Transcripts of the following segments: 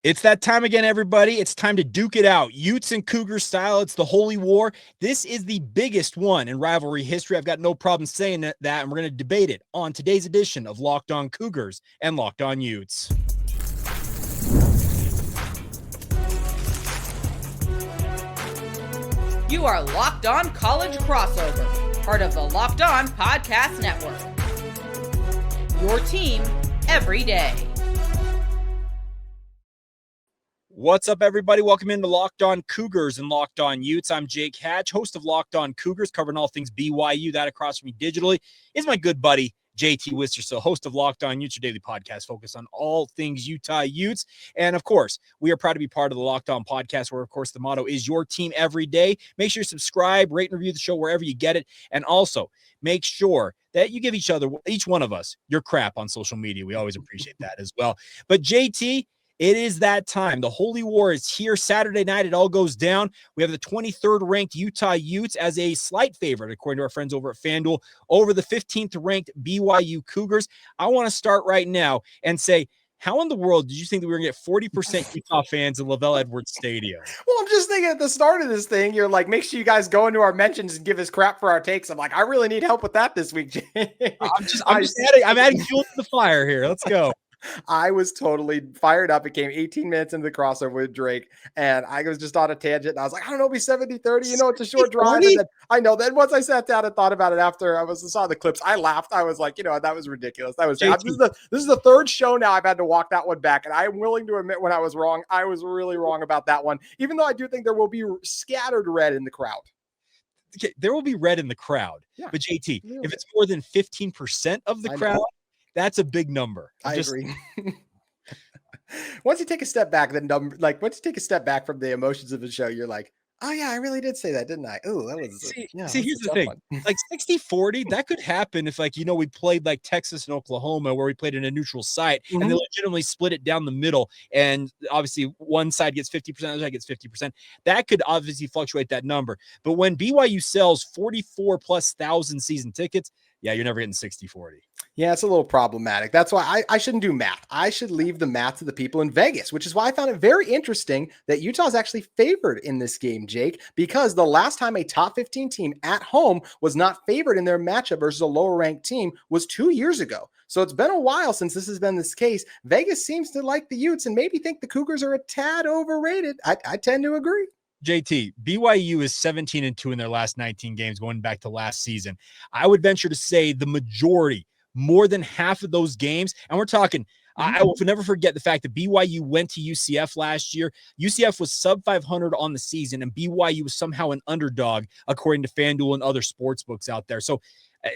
It's that time again, everybody. It's time to duke it out. Utes and Cougars style. It's the holy war. This is the biggest one in rivalry history. I've got no problem saying that, and we're going to debate it on today's edition of Locked On Cougars and Locked On Utes. You are Locked On College Crossover, part of the Locked On Podcast Network. Your team every day. What's up, everybody? Welcome into Locked On Cougars and Locked On Utes. I'm Jake Hatch, host of Locked On Cougars, covering all things BYU. That across from me digitally is my good buddy, JT Wistrcill, host of Locked On Utes, your daily podcast focused on all things Utah Utes. And, of course, we are proud to be part of the Locked On podcast, where, of course, the motto is your team every day. Make sure you subscribe, rate, and review the show wherever you get it. And also, make sure that you give each one of us, your crap on social media. We always appreciate that as well. But, JT, it is that time. The Holy War is here. Saturday night, it all goes down. We have the 23rd ranked Utah Utes as a slight favorite, according to our friends over at FanDuel, over the 15th ranked BYU Cougars. I want to start right now and say, how in the world did you think that we were going to get 40% Utah fans in Lavelle Edwards Stadium? Well, I'm just thinking at the start of this thing, you're like, make sure you guys go into our mentions and give us crap for our takes. I'm like, I really need help with that this week, Jake. I'm adding fuel to the fire here. Let's go. I was totally fired up. It came 18 minutes into the crossover with Drake, and I was just on a tangent. And I was like, I don't know, be 70-30. You know, it's a short drive. And then, I know. Then once I sat down and thought about it after saw the clips, I laughed. I was like, you know, that was ridiculous. That was this is the third show now I've had to walk that one back, and I'm willing to admit when I was wrong. I was really wrong about that one, even though I do think there will be scattered red in the crowd. Okay, there will be red in the crowd. Yeah. But JT, if it's more than 15% of the crowd, that's a big number. I agree. Once you take a step back, once you take a step back from the emotions of the show, you're like, oh yeah, I really did say that, didn't I? Oh, that was see, here's the thing. Like 60-40, that could happen if, like, you know, we played like Texas and Oklahoma, where we played in a neutral site, and they legitimately split it down the middle, and obviously one side gets 50%, the other side gets 50%. That could obviously fluctuate that number. But when BYU sells 44,000+ season tickets, yeah, you're never getting 60-40. Yeah, it's a little problematic. That's why I shouldn't do math. I should leave the math to the people in Vegas, which is why I found it very interesting that Utah is actually favored in this game, Jake, because the last time a top 15 team at home was not favored in their matchup versus a lower ranked team was 2 years ago. So it's been a while since this has been this case. Vegas seems to like the Utes and maybe think the Cougars are a tad overrated. I tend to agree. JT, BYU is 17-2 in their last 19 games going back to last season. I would venture to say the majority, more than half of those games, and we're talking, I will never forget the fact that BYU went to UCF last year. UCF was sub 500 on the season, and BYU was somehow an underdog, according to FanDuel and other sports books out there. So,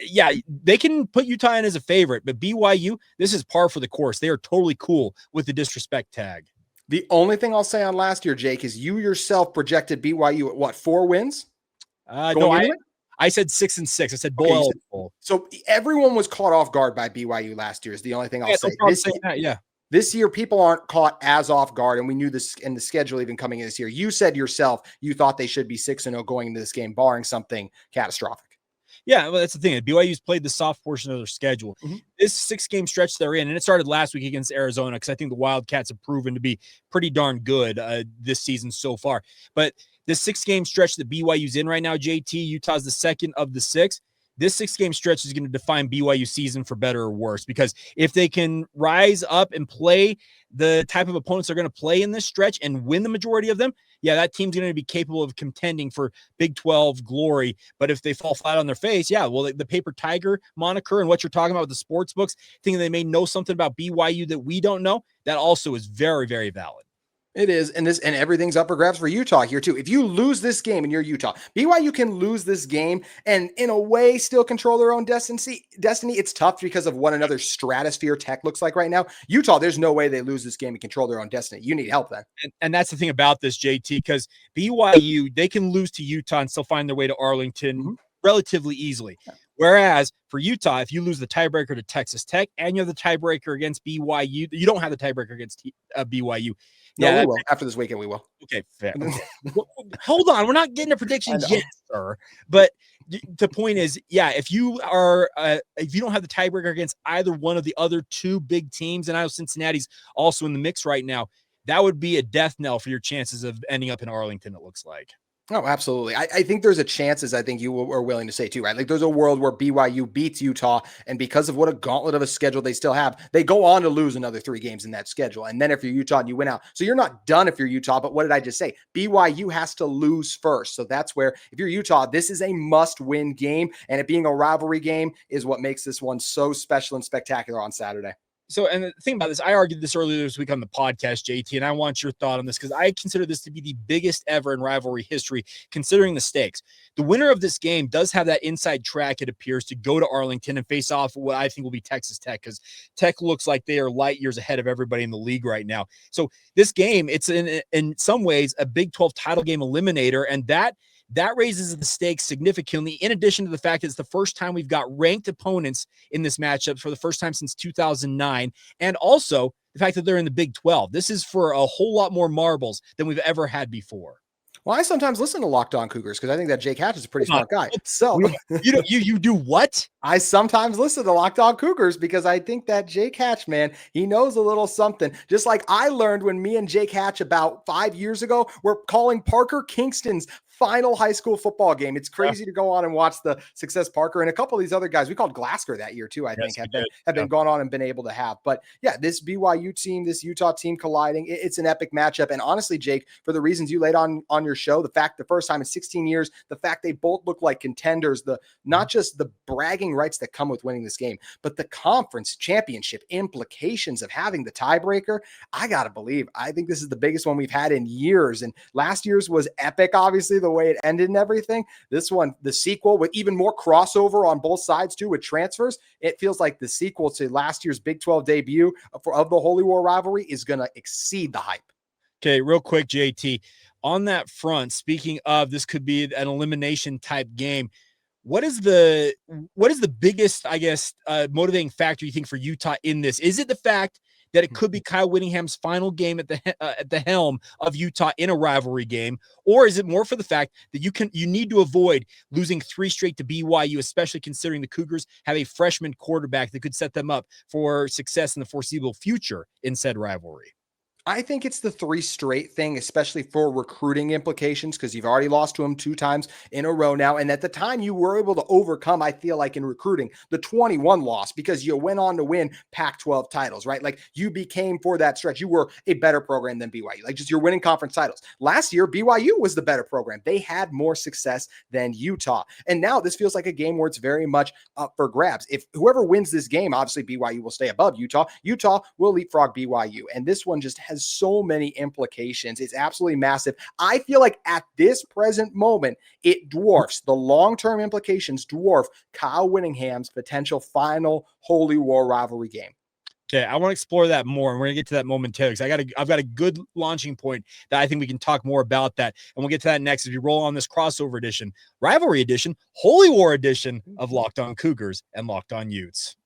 yeah, they can put Utah in as a favorite, but BYU, this is par for the course. They are totally cool with the disrespect tag. The only thing I'll say on last year, Jake, is you yourself projected BYU at what, 4 wins? No, I said 6-6. I said bowl eligible. So everyone was caught off guard by BYU last year is the only thing I'll say. This year, people aren't caught as off guard, and we knew this in the schedule even coming in this year. You said yourself you thought they should be 6-0 going into this game, barring something catastrophic. Yeah, well, that's the thing. BYU's played the soft portion of their schedule. This 6-game stretch they're in, and it started last week against Arizona, because I think the Wildcats have proven to be pretty darn good this season so far. But this 6-game stretch that BYU's in right now, JT, Utah's the second of the 6. This 6-game stretch is going to define BYU season for better or worse, because if they can rise up and play the type of opponents they're going to play in this stretch and win the majority of them, yeah, that team's going to be capable of contending for Big 12 glory. But if they fall flat on their face, yeah, well, the Paper Tiger moniker and what you're talking about with the sports books, thinking they may know something about BYU that we don't know, that also is very, very valid. It is, and everything's up for grabs for Utah here too. If you lose this game and you're Utah, BYU can lose this game and in a way still control their own destiny. It's tough because of what another stratosphere tech looks like right now. Utah, there's no way they lose this game and control their own destiny. You need help then. And that's the thing about this, JT, because BYU, they can lose to Utah and still find their way to Arlington relatively easily. Whereas for Utah, if you lose the tiebreaker to Texas Tech and you have the tiebreaker against BYU, you don't have the tiebreaker against BYU. Yeah, we will. After this weekend, we will. Okay, fair. Hold on. We're not getting to predictions yet, sir. But the point is, yeah, if you don't have the tiebreaker against either one of the other two big teams, and I know Cincinnati's also in the mix right now, that would be a death knell for your chances of ending up in Arlington, it looks like. Oh, absolutely. I think there's a chance, as I think you are willing to say too, right? Like there's a world where BYU beats Utah, and because of what a gauntlet of a schedule they still have, they go on to lose another 3 games in that schedule. And then if you're Utah and you win out, so you're not done if you're Utah, but what did I just say? BYU has to lose first. So that's where, if you're Utah, this is a must-win game, and it being a rivalry game is what makes this one so special and spectacular on Saturday. So, and the thing about this, I argued this earlier this week on the podcast, JT, and I want your thought on this because I consider this to be the biggest ever in rivalry history, considering the stakes. The winner of this game does have that inside track, it appears, to go to Arlington and face off what I think will be Texas Tech, because Tech looks like they are light years ahead of everybody in the league right now. So this game, it's in some ways a Big 12 title game eliminator, and that raises the stakes significantly, in addition to the fact that it's the first time we've got ranked opponents in this matchup for the first time since 2009, and also the fact that they're in the Big 12. This is for a whole lot more marbles than we've ever had before. Well, I sometimes listen to Locked On Cougars because I think that Jake Hatch is a pretty smart guy. So you do what? I sometimes listen to Locked On Cougars because I think that Jake Hatch, man, he knows a little something. Just like I learned when me and Jake Hatch about 5 years ago were calling Parker Kingston's final high school football game. It's crazy to go on and watch the success Parker and a couple of these other guys we called Glasgow that year too, I think have been gone on and been able to have. But yeah, this BYU team, this Utah team colliding, it's an epic matchup. And honestly, Jake, for the reasons you laid on your show, the fact the first time in 16 years, the fact they both look like contenders, the not just the bragging rights that come with winning this game, but the conference championship implications of having the tiebreaker. I gotta believe, I think this is the biggest one we've had in years. And last year's was epic, obviously, the way it ended and everything. This one, the sequel, with even more crossover on both sides too, with transfers, it feels like the sequel to last year's Big 12 debut of the Holy War rivalry is going to exceed the hype. Okay, real quick, JT, on that front, speaking of, this could be an elimination type game. What is the biggest, I guess, motivating factor you think for Utah in this? Is it the fact that it could be Kyle Whittingham's final game at the helm of Utah in a rivalry game, or is it more for the fact that you need to avoid losing 3 straight to BYU, especially considering the Cougars have a freshman quarterback that could set them up for success in the foreseeable future in said rivalry? I think it's the 3 straight thing, especially for recruiting implications, because you've already lost to him 2 times in a row now. And at the time you were able to overcome, I feel like in recruiting, the 21 loss because you went on to win Pac-12 titles, right? Like you became, for that stretch, you were a better program than BYU. Like just you're winning conference titles. Last year, BYU was the better program. They had more success than Utah. And now this feels like a game where it's very much up for grabs. If whoever wins this game, obviously BYU will stay above Utah. Utah will leapfrog BYU. And this one just has so many implications. It's absolutely massive. I feel like at this present moment, it dwarfs the long-term implications, dwarf Kyle Whittingham's potential final Holy War rivalry game. Okay, I want to explore that more, and we're gonna get to that momentarily because I've got a good launching point that I think we can talk more about that, and we'll get to that next as we roll on this crossover edition, rivalry edition, Holy War edition of Locked On Cougars and Locked On Utes.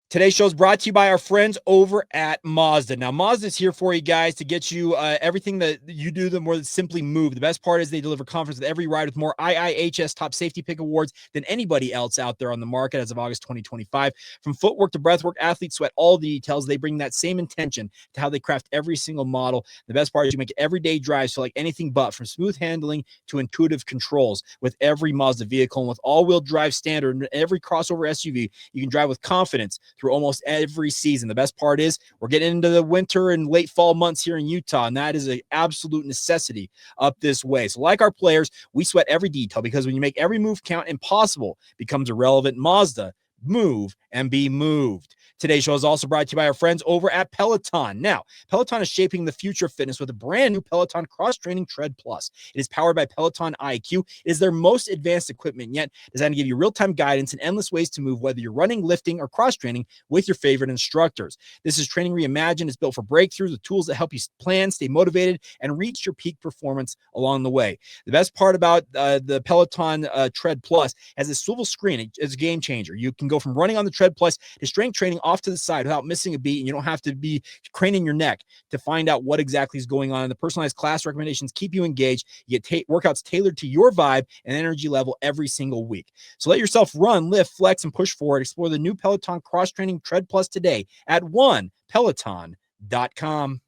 Today's show is brought to you by our friends over at Mazda. Now, Mazda's here for you guys to get you everything that you do the more than simply move. The best part is they deliver confidence with every ride with more IIHS top safety pick awards than anybody else out there on the market as of August 2025. From footwork to breathwork, athletes sweat all the details. They bring that same intention to how they craft every single model. The best part is you make everyday drives feel like anything but, from smooth handling to intuitive controls with every Mazda vehicle. And with all-wheel drive standard and every crossover SUV, you can drive with confidence through almost every season. The best part is we're getting into the winter and late fall months here in Utah, and that is an absolute necessity up this way. So like our players, we sweat every detail because when you make every move count, impossible becomes irrelevant. Mazda, move and be moved. Today's show is also brought to you by our friends over at Peloton. Now, Peloton is shaping the future of fitness with a brand new Peloton Cross-Training Tread Plus. It is powered by Peloton IQ. It is their most advanced equipment yet, designed to give you real-time guidance and endless ways to move, whether you're running, lifting, or cross-training with your favorite instructors. This is training reimagined. It's built for breakthroughs with tools that help you plan, stay motivated, and reach your peak performance along the way. The best part about the Peloton Tread Plus has a swivel screen. It's a game changer. You can go from running on the Tread Plus to strength training off to the side without missing a beat, and you don't have to be craning your neck to find out what exactly is going on. And the personalized class recommendations keep you engaged. You get workouts tailored to your vibe and energy level every single week. So let yourself run, lift, flex, and push forward. Explore the new Peloton cross-training Tread Plus today at onepeloton.com.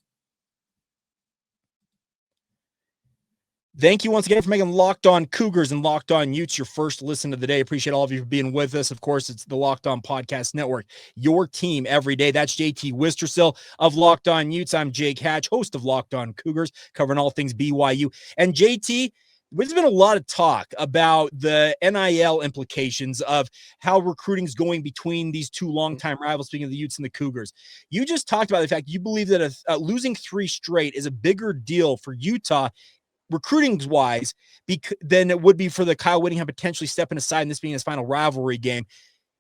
Thank you once again for making Locked On Cougars and Locked On Utes your first listen of the day. Appreciate all of you for being with us. Of course, it's the Locked On Podcast Network, your team every day. That's JT Wistrcill of Locked On Utes. I'm Jake Hatch, host of Locked On Cougars, covering all things BYU. And JT, there's been a lot of talk about the NIL implications of how recruiting is going between these two longtime rivals, speaking of the Utes and the Cougars. You just talked about the fact you believe that losing 3 straight is a bigger deal for Utah recruiting-wise than it would be for the Kyle Whittingham potentially stepping aside and this being his final rivalry game.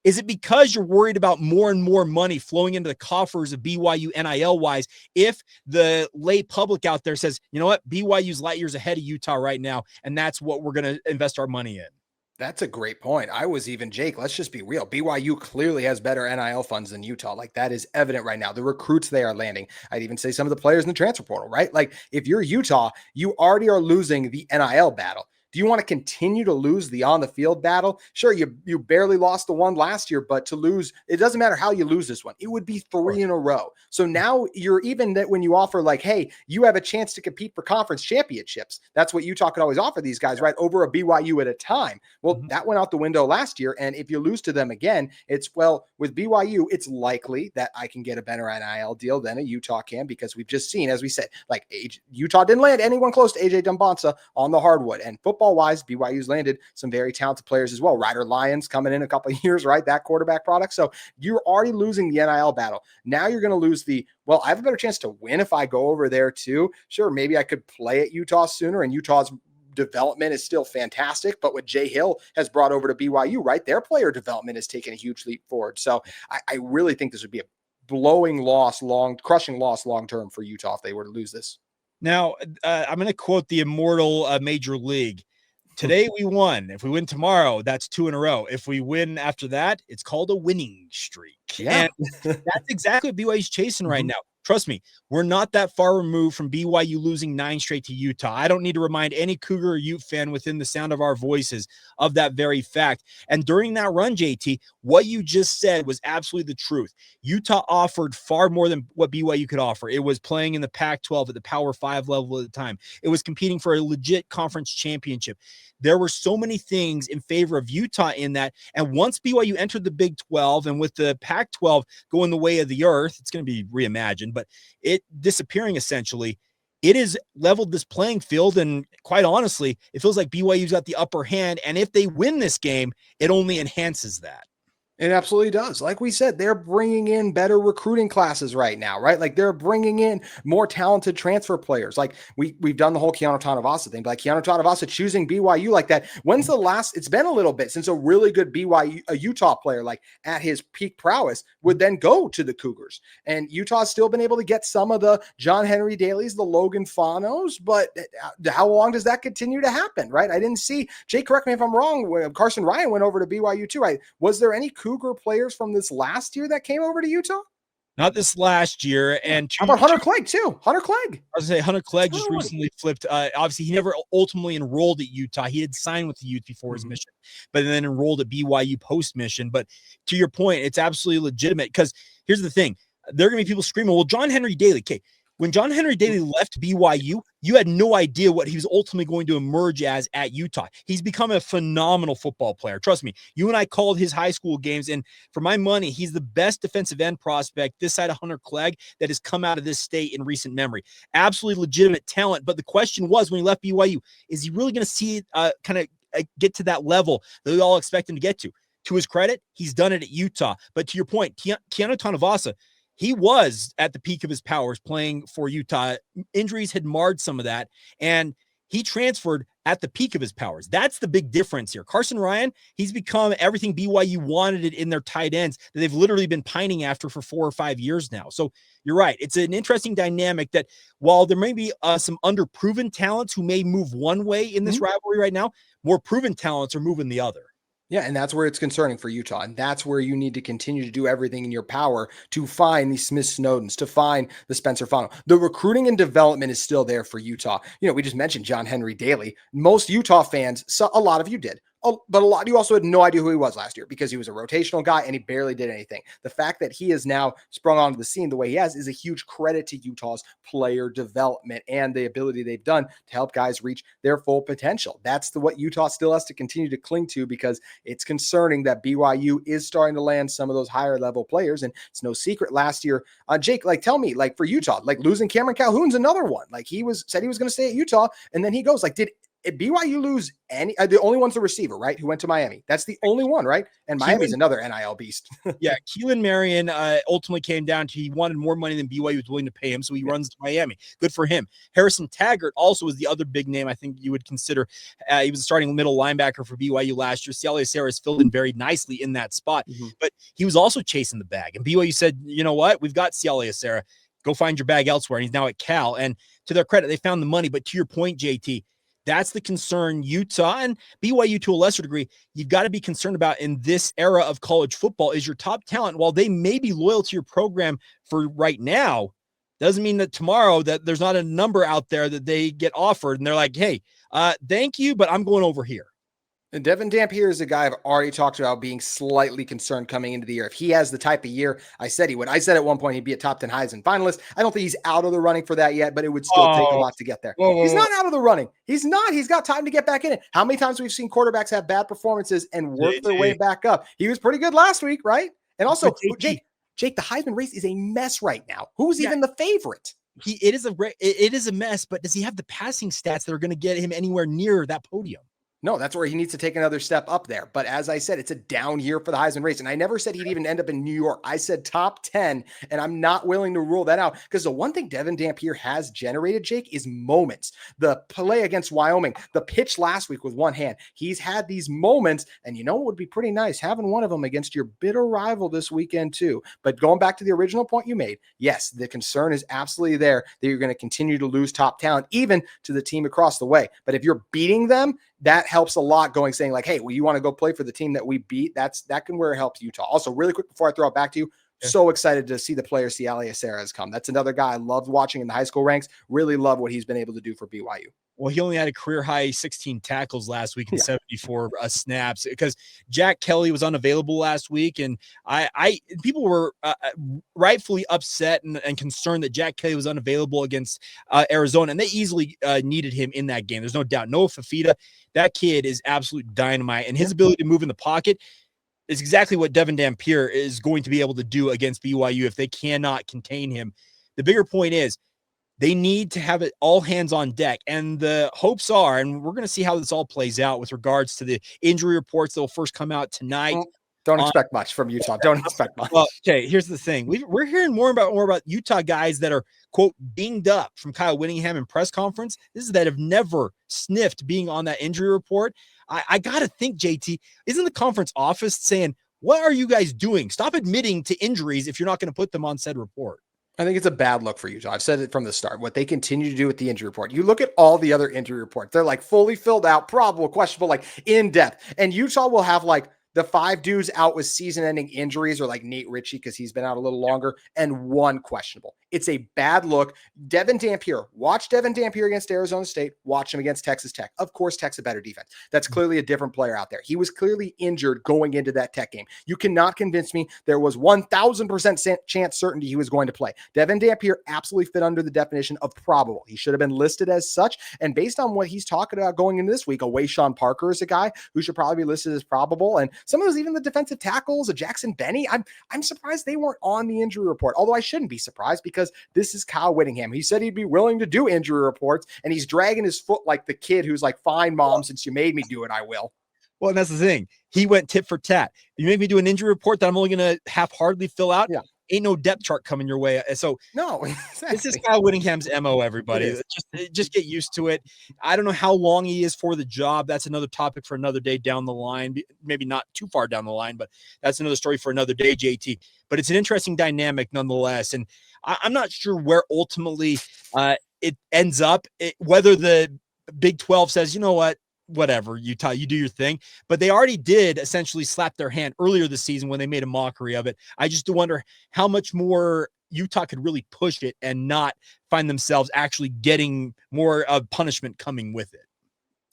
Is it because you're worried about more and more money flowing into the coffers of BYU NIL-wise if the lay public out there says, you know what, BYU's light years ahead of Utah right now, and that's what we're going to invest our money in? That's a great point. Jake, let's just be real. BYU clearly has better NIL funds than Utah. Like, that is evident right now. The recruits they are landing. I'd even say some of the players in the transfer portal, right? Like, if you're Utah, you already are losing the NIL battle. Do you want to continue to lose the on-the-field battle? Sure, you barely lost the one last year, but to lose, it doesn't matter how you lose this one. It would be 3 in a row. So now you're even that when you offer like, hey, you have a chance to compete for conference championships. That's what Utah could always offer these guys, right? Over a BYU at a time. Well, that went out the window last year. And if you lose to them again, with BYU, it's likely that I can get a better NIL deal than a Utah can, because we've just seen, as we said, like Utah didn't land anyone close to AJ Dembonsa on the hardwood. And football-wise, BYU's landed some very talented players as well. Ryder Lyons coming in a couple of years, right? That quarterback product. So you're already losing the NIL battle. Now you're going to lose I have a better chance to win if I go over there too. Sure, maybe I could play at Utah sooner, and Utah's development is still fantastic, but what Jay Hill has brought over to BYU, right? Their player development has taken a huge leap forward. So I really think this would be a crushing loss long-term for Utah if they were to lose this. Now, I'm going to quote the immortal Major League. Today we won. If we win tomorrow, that's 2 in a row. If we win after that, it's called a winning streak. Yeah. And that's exactly what BYU's chasing right now. Trust me, we're not that far removed from BYU losing 9 straight to Utah. I don't need to remind any Cougar or Ute fan within the sound of our voices of that very fact. And during that run, JT, what you just said was absolutely the truth. Utah offered far more than what BYU could offer. It was playing in the Pac-12 at the Power 5 level at the time. It was competing for a legit conference championship. There were so many things in favor of Utah in that. And once BYU entered the Big 12, and with the Pac-12 going the way of the earth, it's going to be reimagined, but it disappearing essentially, it has leveled this playing field. And quite honestly, it feels like BYU's got the upper hand. And if they win this game, it only enhances that. It absolutely does. Like we said, they're bringing in better recruiting classes right now, right? Like, they're bringing in more talented transfer players. Like, we've done the whole Keanu Tanavasa thing, but like Keanu Tanavasa choosing BYU like that. When's the last? It's been a little bit since a really good a Utah player, like at his peak prowess, would then go to the Cougars. And Utah's still been able to get some of the John Henry Dailies, the Logan Fanos, but how long does that continue to happen, right? I didn't see, Jay, correct me if I'm wrong, when Carson Ryan went over to BYU too, right? Was there any Cougar players from this last year that came over to Utah? Not this last year. And how about Hunter Clegg too? Hunter Clegg. I was going to say Hunter Clegg just recently flipped. Obviously, he never ultimately enrolled at Utah. He had signed with the Utes before his mission, but then enrolled at BYU post-mission. But to your point, it's absolutely legitimate, because here's the thing. There are going to be people screaming, well, John Henry Daly. Okay, when John Henry Daly left BYU, you had no idea what he was ultimately going to emerge as at Utah. He's become a phenomenal football player. Trust me, you and I called his high school games, and for my money, he's the best defensive end prospect this side of Hunter Clegg that has come out of this state in recent memory. Absolutely legitimate talent, but the question was, when he left BYU, is he really going to see it kind of get to that level that we all expect him to get to? To his credit, he's done it at Utah. But to your point, Keanu Tanavasa, he was at the peak of his powers playing for Utah. Injuries had marred some of that, and he transferred at the peak of his powers. That's the big difference here. Carson Ryan, he's become everything BYU wanted it in their tight ends that they've literally been pining after for 4 or 5 years now. So you're right. It's an interesting dynamic that while there may be some underproven talents who may move one way in this rivalry right now, more proven talents are moving the other. Yeah, and that's where it's concerning for Utah. And that's where you need to continue to do everything in your power to find the Smith Snowdens, to find the Spencer Fano. The recruiting and development is still there for Utah. We just mentioned John Henry Daly. Most Utah fans, a lot of you did. But a lot of you also had no idea who he was last year because he was a rotational guy and he barely did anything. The fact that he has now sprung onto the scene the way he has is a huge credit to Utah's player development and the ability they've done to help guys reach their full potential. That's what Utah still has to continue to cling to, because it's concerning that BYU is starting to land some of those higher level players. And it's no secret last year, Jake, tell me, for Utah, losing Cameron Calhoun's another one. He said he was going to stay at Utah, and then he goes, did BYU lose any? The only one's the receiver, right? Who went to Miami. That's the only one, right? And Miami's another NIL beast. Yeah, Keelan Marion ultimately came down to he wanted more money than BYU was willing to pay him, so he runs to Miami. Good for him. Harrison Taggart also was the other big name I think you would consider. He was a starting middle linebacker for BYU last year. Cialia Sarah's filled in very nicely in that spot, but he was also chasing the bag. And BYU said, you know what? We've got Cialia Sarah. Go find your bag elsewhere. And he's now at Cal. And to their credit, they found the money. But to your point, JT, that's the concern Utah and BYU to a lesser degree, you've got to be concerned about in this era of college football is your top talent. While they may be loyal to your program for right now, doesn't mean that tomorrow that there's not a number out there that they get offered and they're like, hey, thank you, but I'm going over here. And Devon Dampier is a guy I've already talked about being slightly concerned coming into the year. If he has the type of year I said he would, I said at one point he'd be a top 10 Heisman finalist. I don't think he's out of the running for that yet, but it would still take a lot to get there. He's not out of the running. He's not. He's got time to get back in it. How many times we've seen quarterbacks have bad performances and work their way back up? He was pretty good last week, right? And also, Jake, the Heisman race is a mess right now. Who's even the favorite? It is a mess, but does he have the passing stats that are going to get him anywhere near that podium? No, that's where he needs to take another step up there. But as I said, it's a down year for the Heisman race. And I never said he'd even end up in New York. I said top 10, and I'm not willing to rule that out because the one thing Devon Dampier has generated, Jake, is moments. The play against Wyoming, the pitch last week with one hand. He's had these moments, and you know what would be pretty nice? Having one of them against your bitter rival this weekend too. But going back to the original point you made, yes, the concern is absolutely there that you're going to continue to lose top talent, even to the team across the way. But if you're beating them, that helps a lot saying hey, well, you want to go play for the team that we beat. That can where it helps Utah. Also, really quick before I throw it back to you, so excited to see the player Cialia Sarah has come. That's another guy I loved watching in the high school ranks. Really love what he's been able to do for BYU. Well, he only had a career high 16 tackles last week and 74 snaps because Jack Kelly was unavailable last week. And people were rightfully upset and concerned that Jack Kelly was unavailable against Arizona. And they easily needed him in that game. There's no doubt. Noah Fafita, that kid is absolute dynamite. And his ability to move in the pocket is exactly what Devon Dampier is going to be able to do against BYU if they cannot contain him. The bigger point is, they need to have it all hands on deck. And the hopes are, and we're going to see how this all plays out with regards to the injury reports that will first come out tonight. Don't expect much from Utah. Don't expect much. Well, okay, here's the thing. We're hearing more about Utah guys that are, quote, dinged up from Kyle Whittingham in press conference. This is that have never sniffed being on that injury report. I got to think, JT, isn't the conference office saying, what are you guys doing? Stop admitting to injuries if you're not going to put them on said report. I think it's a bad look for Utah. I've said it from the start. What they continue to do with the injury report. You look at all the other injury reports. They're fully filled out, probable, questionable, in depth. And Utah will have the 5 dudes out with season-ending injuries, or Nate Ritchie because he's been out a little longer, and 1 questionable. It's a bad look. Devon Dampier. Watch Devon Dampier against Arizona State. Watch him against Texas Tech. Of course, Tech's a better defense. That's clearly a different player out there. He was clearly injured going into that Tech game. You cannot convince me there was 1,000% chance certainty he was going to play. Devon Dampier absolutely fit under the definition of probable. He should have been listed as such. And based on what he's talking about going into this week, Sean Parker is a guy who should probably be listed as probable. And some of those, even the defensive tackles, a Jackson Benny, I'm surprised they weren't on the injury report. Although I shouldn't be surprised because this is Kyle Whittingham. He said he'd be willing to do injury reports, and he's dragging his foot like the kid who's fine, mom, since you made me do it, I will. Well, and that's the thing. He went tit for tat. You make me do an injury report that I'm only going to half-heartedly fill out. Yeah. Ain't no depth chart coming your way. So no, exactly. This is Kyle Whittingham's MO, everybody. Just get used to it. I don't know how long he is for the job. That's another topic for another day down the line. Maybe not too far down the line, but that's another story for another day, JT. But it's an interesting dynamic nonetheless. And I'm not sure where ultimately it ends up, whether the Big 12 says, you know what, whatever, Utah, you do your thing. But they already did essentially slap their hand earlier this season when they made a mockery of it. I just do wonder how much more Utah could really push it and not find themselves actually getting more of punishment coming with it.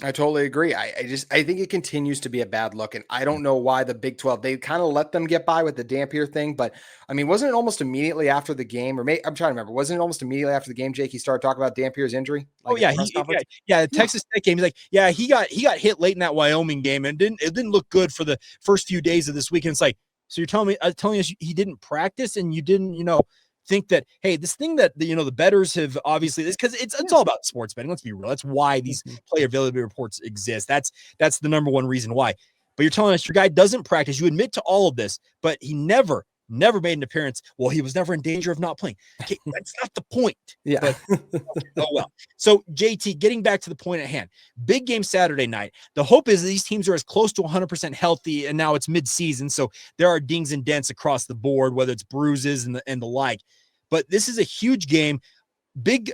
I totally agree. I think it continues to be a bad look. And I don't know why the Big 12, they kind of let them get by with the Dampier thing. But I mean, wasn't it almost immediately after the game, or I'm trying to remember, wasn't it almost immediately after the game, Jake, he started talking about Dampier's injury? Like the Texas Tech game. He's like, yeah, he got hit late in that Wyoming game, and it didn't look good for the first few days of this weekend. It's like, so you're telling us he didn't practice and you didn't, think that, hey, this thing that the bettors have obviously, because it's all about sports betting. Let's be real. That's why these player availability reports exist. That's the number one reason why. But you're telling us your guy doesn't practice. You admit to all of this, but he never made an appearance. Well, he was never in danger of not playing. Okay, that's not the point. Yeah. But, oh well. So JT, getting back to the point at hand, big game Saturday night. The hope is that these teams are as close to 100% healthy, and now it's mid-season, so there are dings and dents across the board, whether it's bruises and the like. But this is a huge game, big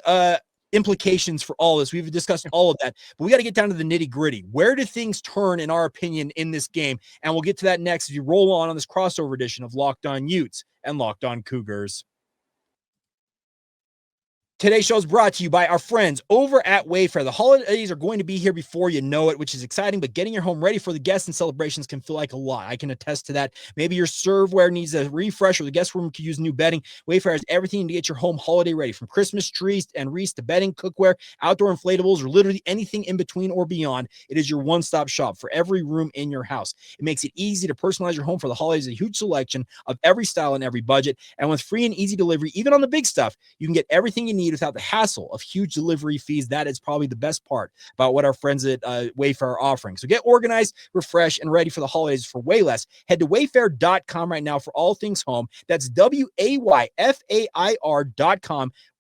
implications for all this. We've discussed all of that, but we got to get down to the nitty gritty. Where do things turn, in our opinion, in this game? And we'll get to that next as you roll on this crossover edition of Locked On Utes and Locked On Cougars. Today's show is brought to you by our friends over at Wayfair. The holidays are going to be here before you know it, which is exciting, but getting your home ready for the guests and celebrations can feel like a lot. I can attest to that. Maybe your serveware needs a refresh, or the guest room could use new bedding. Wayfair has everything to get your home holiday ready, from Christmas trees and wreaths to bedding, cookware, outdoor inflatables, or literally anything in between or beyond. It is your one-stop shop for every room in your house. It makes it easy to personalize your home for the holidays. A huge selection of every style and every budget. And with free and easy delivery, even on the big stuff, you can get everything you need without the hassle of huge delivery fees. That is probably the best part about what our friends at Wayfair are offering. So get organized, refreshed, and ready for the holidays for way less. Head to wayfair.com right now for all things home. That's WAYFAIR.com.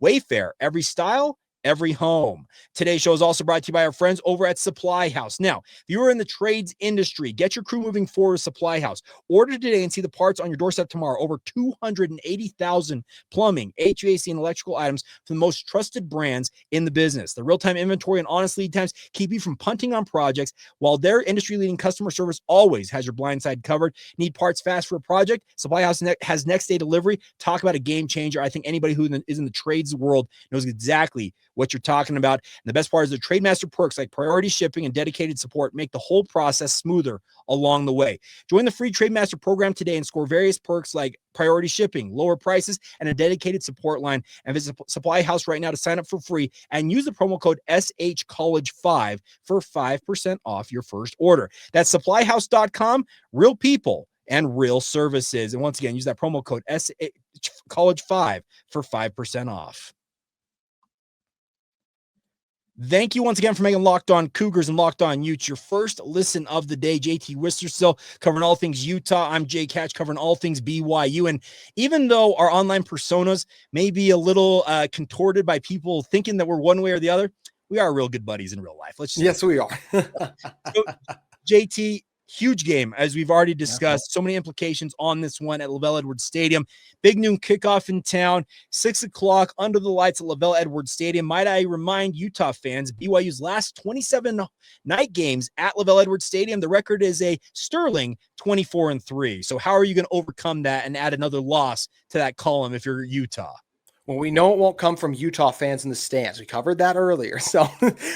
Wayfair, every style, every home. Today's show is also brought to you by our friends over at Supply House. Now, if you are in the trades industry, get your crew moving forward with Supply House. Order today and see the parts on your doorstep tomorrow. Over 280,000 plumbing, HVAC, and electrical items from the most trusted brands in the business. The real-time inventory and honest lead times keep you from punting on projects, while their industry-leading customer service always has your blind side covered. Need parts fast for a project? Supply House has next-day delivery. Talk about a game changer. I think anybody who is in the trades world knows exactly what you're talking about. And the best part is the Trademaster perks like priority shipping and dedicated support make the whole process smoother along the way. Join the free Trademaster program today and score various perks like priority shipping, lower prices, and a dedicated support line. And visit Supply House right now to sign up for free and use the promo code SHCollege5 for 5% off your first order. That's supplyhouse.com, real people and real services. And once again, use that promo code SHCollege5 for 5% off. Thank you once again for making Locked On Cougars and Locked On Utes your first listen of the day. JT Wistrcill covering all things Utah. I'm Jake Hatch covering all things BYU. And even though our online personas may be a little contorted by people thinking that we're one way or the other, we are real good buddies in real life. Yes, we are. So, JT, huge game, as we've already discussed. So many implications on this one at LaVell Edwards Stadium. Big noon kickoff in town, 6 o'clock under the lights at LaVell Edwards Stadium. Might I remind Utah fans, BYU's last 27 night games at LaVell Edwards Stadium, the record is a sterling 24-3. So how are you going to overcome that and add another loss to that column if you're Utah? Well, we know it won't come from Utah fans in the stands. We covered that earlier. So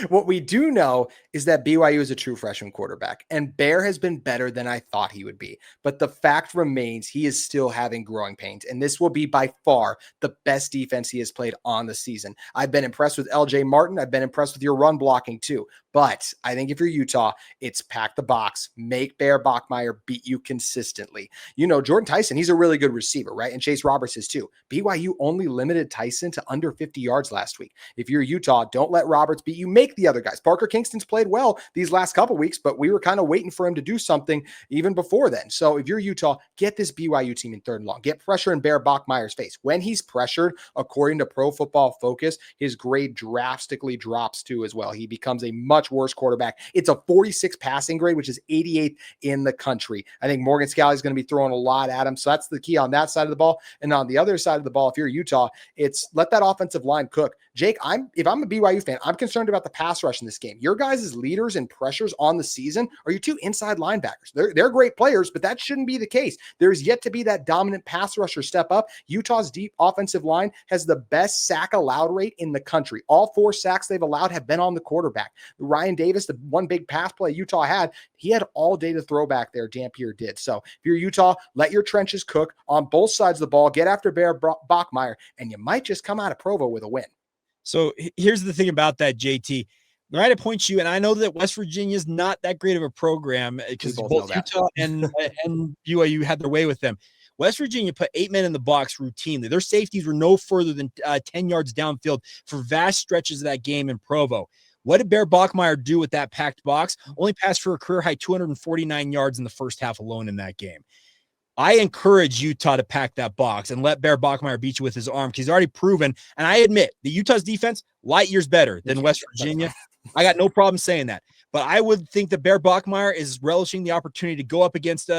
what we do know is that BYU is a true freshman quarterback, and Bear has been better than I thought he would be. But the fact remains he is still having growing pains, and this will be by far the best defense he has played on the season. I've been impressed with LJ Martin. I've been impressed with your run blocking too. But I think if you're Utah, it's pack the box, make Bear Bachmeier beat you consistently. You know, Jordan Tyson, he's a really good receiver, right? And Chase Roberts is too. BYU only limited Tyson to under 50 yards last week. If you're Utah, don't let Roberts beat you. Make the other guys. Parker Kingston's played well these last couple weeks, but we were kind of waiting for him to do something even before then. So if you're Utah, get this BYU team in 3rd and long. Get pressure in Bear Bachmeier's face. When he's pressured, according to Pro Football Focus, his grade drastically drops too as well. He becomes a much worse quarterback. It's a 46 passing grade, which is 88th in the country. I think Morgan Scalley is going to be throwing a lot at him. So that's the key on that side of the ball. And on the other side of the ball, if you're Utah, It's let that offensive line cook. Jake, if I'm a BYU fan, I'm concerned about the pass rush in this game. Your guys' leaders and pressures on the season are your two inside linebackers. They're great players, but that shouldn't be the case. There's yet to be that dominant pass rusher step up. Utah's deep offensive line has the best sack allowed rate in the country. All 4 sacks they've allowed have been on the quarterback. Ryan Davis, the one big pass play Utah had, he had all day to throw back there. Dampier did. So if you're Utah, let your trenches cook on both sides of the ball, get after Bear Bachmeier, and you might just come out of Provo with a win. So here's the thing about that, JT. Right, I point you, and I know that West Virginia is not that great of a program because both Utah and BYU had their way with them. West Virginia put 8 men in the box routinely. Their safeties were no further than 10 yards downfield for vast stretches of that game in Provo. What did Bear Bachmeier do with that packed box? Only passed for a career-high 249 yards in the first half alone in that game. I encourage Utah to pack that box and let Bear Bachmeier beat you with his arm because he's already proven, and I admit, the Utah's defense, light years better than West Virginia. I got no problem saying that. But I would think that Bear Bachmeier is relishing the opportunity to go up against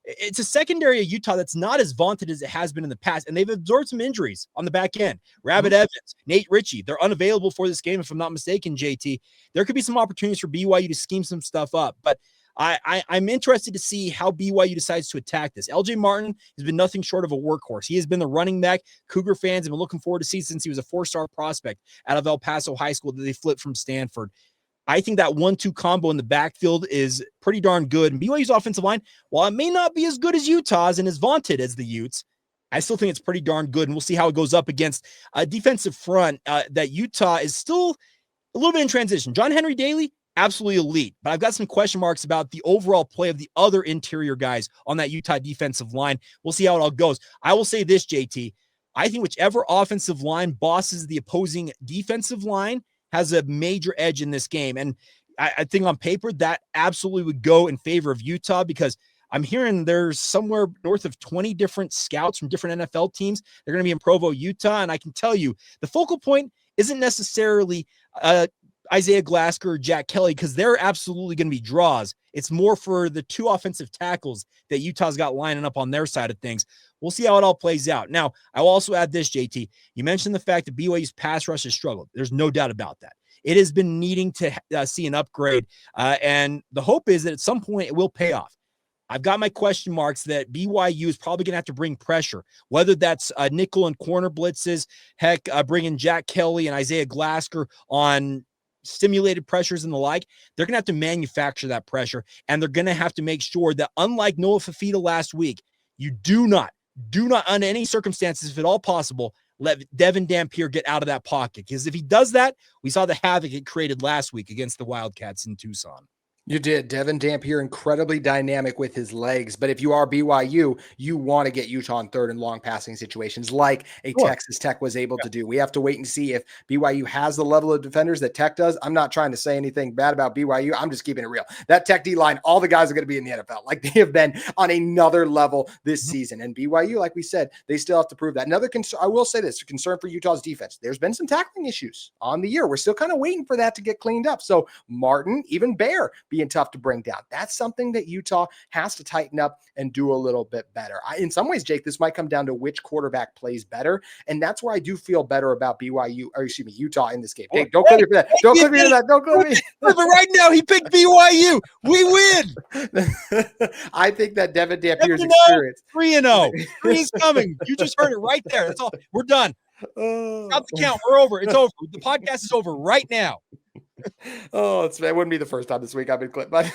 it's a secondary of Utah that's not as vaunted as it has been in the past, and they've absorbed some injuries on the back end. Rabbit Evans, Nate Ritchie, they're unavailable for this game, if I'm not mistaken, JT. There could be some opportunities for BYU to scheme some stuff up, but I'm interested to see how BYU decides to attack this. LJ Martin has been nothing short of a workhorse. He has been the running back Cougar fans have been looking forward to see since he was a 4-star prospect out of El Paso High School that they flipped from Stanford. I think that 1-2 combo in the backfield is pretty darn good. And BYU's offensive line, while it may not be as good as Utah's and as vaunted as the Utes, I still think it's pretty darn good. And we'll see how it goes up against a defensive front that Utah is still a little bit in transition. John Henry Daly, absolutely elite, but I've got some question marks about the overall play of the other interior guys on that Utah defensive line. We'll see how it all goes. I will say this, JT. I think whichever offensive line bosses the opposing defensive line has a major edge in this game. And I think on paper that absolutely would go in favor of Utah because I'm hearing there's somewhere north of 20 different scouts from different NFL teams. They're going to be in Provo, Utah. And I can tell you the focal point isn't necessarily Isaiah Glasgow or Jack Kelly, because they're absolutely going to be draws. It's more for the 2 offensive tackles that Utah's got lining up on their side of things. We'll see how it all plays out. Now, I will also add this, JT. You mentioned the fact that BYU's pass rush has struggled. There's no doubt about that. It has been needing to see an upgrade, and the hope is that at some point it will pay off. I've got my question marks that BYU is probably going to have to bring pressure, whether that's nickel and corner blitzes, bringing Jack Kelly and Isaiah Glasgow on stimulated pressures and the like. They're going to have to manufacture that pressure, and they're going to have to make sure that, unlike Noah Fafita last week, you do not under any circumstances, if at all possible, let Devon Dampier get out of that pocket. Because if he does that, we saw the havoc it created last week against the Wildcats in Tucson. You did. Devon Dampier, incredibly dynamic with his legs. But if you are BYU, you want to get Utah in third and long passing situations like a Texas Tech was able to do. We have to wait and see if BYU has the level of defenders that Tech does. I'm not trying to say anything bad about BYU. I'm just keeping it real. That Tech D-line, all the guys are going to be in the NFL. Like, they have been on another level this season. And BYU, like we said, they still have to prove that. Another concern, I will say this, concern for Utah's defense. There's been some tackling issues on the year. We're still kind of waiting for that to get cleaned up. So Martin, even Bear, being tough to bring down. That's something that Utah has to tighten up and do a little bit better. In some ways, Jake, this might come down to which quarterback plays better. And that's where I do feel better about Utah in this game. Jake, don't click me for that. Don't click me for that. Don't click me. But right now, he picked BYU. We win. I think that Devon Dampier's experience. 3-0. 3 is coming. You just heard it right there. That's all. We're done. Stop the count. We're over. It's over. The podcast is over right now. It wouldn't be the first time this week I've been clipped, but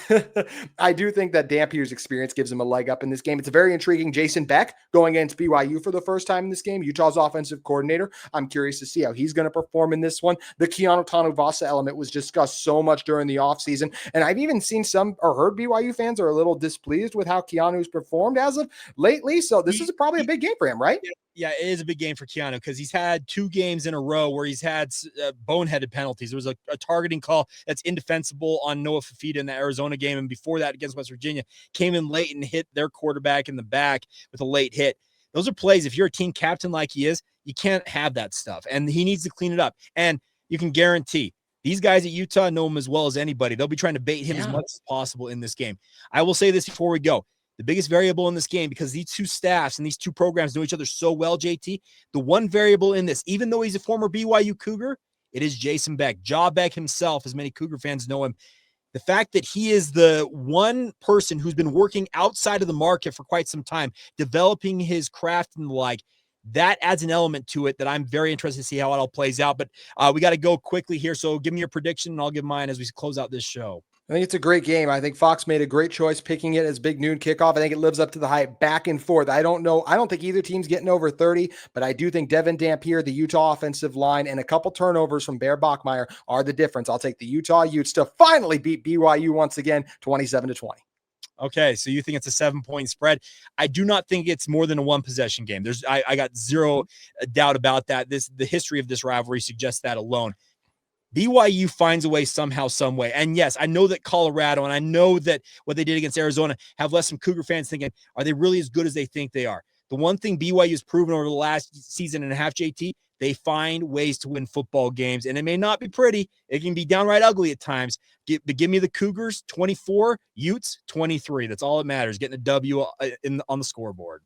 I do think that Dampier's experience gives him a leg up in this game. It's a very intriguing Jason Beck going against BYU for the first time in this game, Utah's offensive coordinator. I'm curious to see how he's going to perform in this one. The Keanu Tanuvasa element was discussed so much during the offseason, and I've even seen some or heard BYU fans are a little displeased with how Keanu's performed as of lately, so this is probably a big game for him, right? Yeah, it is a big game for Keanu because he's had 2 games in a row where he's had boneheaded penalties. There was a targeting call that's indefensible on Noah Fafita in the Arizona game, and before that against West Virginia, came in late and hit their quarterback in the back with a late hit. Those are plays. If you're a team captain like he is, you can't have that stuff, and he needs to clean it up. And you can guarantee these guys at Utah know him as well as anybody. They'll be trying to bait him as much as possible in this game. I will say this before we go. the biggest variable in this game, because these two staffs and these two programs know each other so well, JT, the one variable in this, even though he's a former BYU Cougar, it is Jason Beck. Jaw Beck himself, as many Cougar fans know him. The fact that he is the one person who's been working outside of the market for quite some time, developing his craft and the like, that adds an element to it that I'm very interested to see how it all plays out. But we got to go quickly here. So give me your prediction and I'll give mine as we close out this show. I think it's a great game. I think Fox made a great choice picking it as big noon kickoff. I think it lives up to the hype back and forth. I don't think either team's getting over 30, but I do think Devon Dampier, the Utah offensive line, and a couple turnovers from Bear Bachmeier are the difference. I'll take the Utah Utes to finally beat BYU once again, 27-20. Okay, so you think it's a 7-point spread. I do not think it's more than a one possession game. I got zero doubt about that. The history of this rivalry suggests that alone. BYU finds a way somehow, some way. And yes, I know that Colorado and I know that what they did against Arizona have left some Cougar fans thinking, are they really as good as they think they are? The one thing BYU has proven over the last season and a half, JT, they find ways to win football games. And it may not be pretty. It can be downright ugly at times. Give me the Cougars 24, Utes 23. That's all that matters, getting a W on the scoreboard.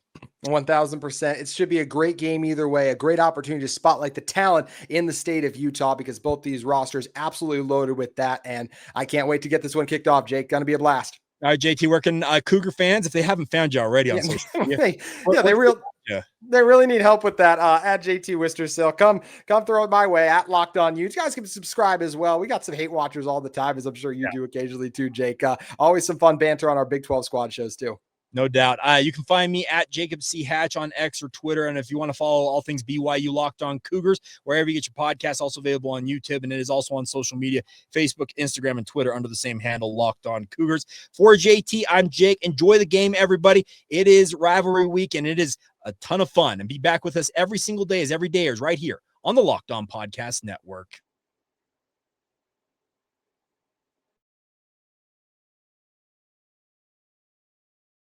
1000%. It should be a great game either way, a great opportunity to spotlight the talent in the state of Utah, because both these rosters absolutely loaded with that. And I can't wait to get this one kicked off, Jake. Going to be a blast. All right, JT, where can Cougar fans, if they haven't found you already on social media? They really need help with that. At JT Wistrcill, come throw it my way at Locked On Utes. You guys can subscribe as well. We got some hate watchers all the time, as I'm sure you do occasionally too, Jake. Always some fun banter on our Big 12 squad shows too. No doubt. You can find me at Jacob C. Hatch on X or Twitter. And if you want to follow all things BYU Locked On Cougars, wherever you get your podcasts, also available on YouTube. And it is also on social media, Facebook, Instagram, and Twitter under the same handle, Locked On Cougars. For JT, I'm Jake. Enjoy the game, everybody. It is rivalry week, and it is a ton of fun. And be back with us every single day as every day is right here on the Locked On Podcast Network.